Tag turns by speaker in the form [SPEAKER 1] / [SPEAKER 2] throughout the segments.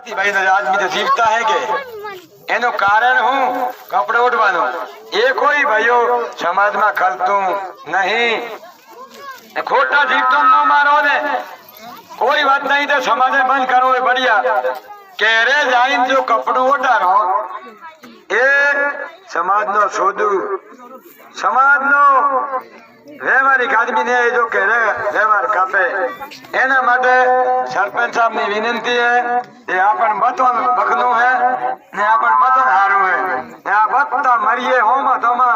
[SPEAKER 1] भाई आदमी तो जीवता है के एनु कारण हूँ कपड़े उठवानो ये कोई भाइयों समाज में खलतू नहीं खोटा जीवतो न मारो ने कोई बात नहीं तो समाज में बंद करो बढ़िया केरे जाइन जो कपड़ो उठारो ए समाज नो सोदू समाज नो व्यवहारिक आदमी ने जो कह रहे व्यवहार कापे एना माटे सरपंच साहब ने विनंती है ये आपन बतन बखनो है ने आपन बतन हारू है या बत्ता मरिए हो मत होमा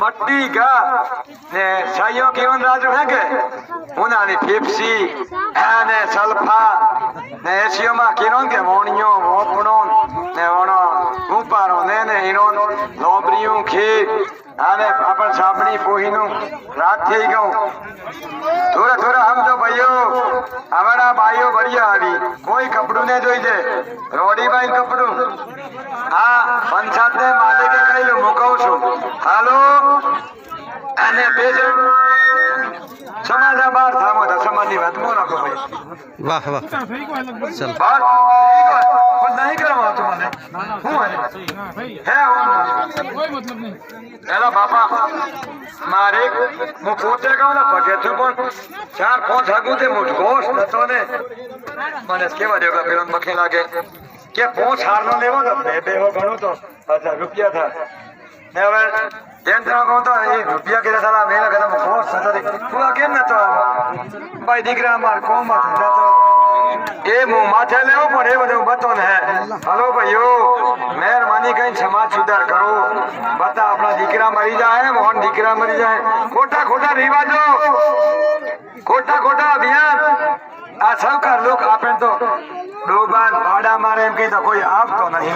[SPEAKER 1] मट्टी का ने साइयो केवन राजू है के उनानी फेप्सी ने सल्फा ने एसियो मा किरोन के मोनियो ओपणो ने ओनो उपारो ने इरोन लोबरियो खीर आने अपन सापड़ी पोहीनु रात थी गऊ थोड़ा थोड़ा हम तो भाइयों हमारा भाइयों बढ़िया आवी कोई कपड़ू ने जोई दे रोडी भाई कपड़ू हाँ पंचायत ने मालिक के कई लो मुकाऊ छु हालो अने पेज समाज बाहर थामो था समाज बात मोना को भाई
[SPEAKER 2] वाह वाह
[SPEAKER 1] चल बात पर नहीं करो तुम्हारे है कोई मतलब नहीं एला बापा मारे मु पोते गाव ना पके तू पण 4-5 हगु ते मुठ गोस नतो ने मने केवा देगा पेलन मखे लागे के 5 हारनो लेवो तो बे हो गणो तो 1000 रुपया था ने હવે यंत्र को तो ये रुपया के साला मेरा कदम गोस नतो दे तू केम नतो भाई दीकरा मार को मत नतो ए मु माथे लेवो पण ए બધું બતો ને हेलो भाइयों मेहरबानी कहीं समाज सुधार करो बता अपना दीकरा मरी जाए मोहन दीकरा मरी जाए खोटा खोटा रिवाजो खोटा खोटा अभियान आ सरकार लोग आपे तो डोबान पाड़ा मारे एम कही तो कोई आप तो नहीं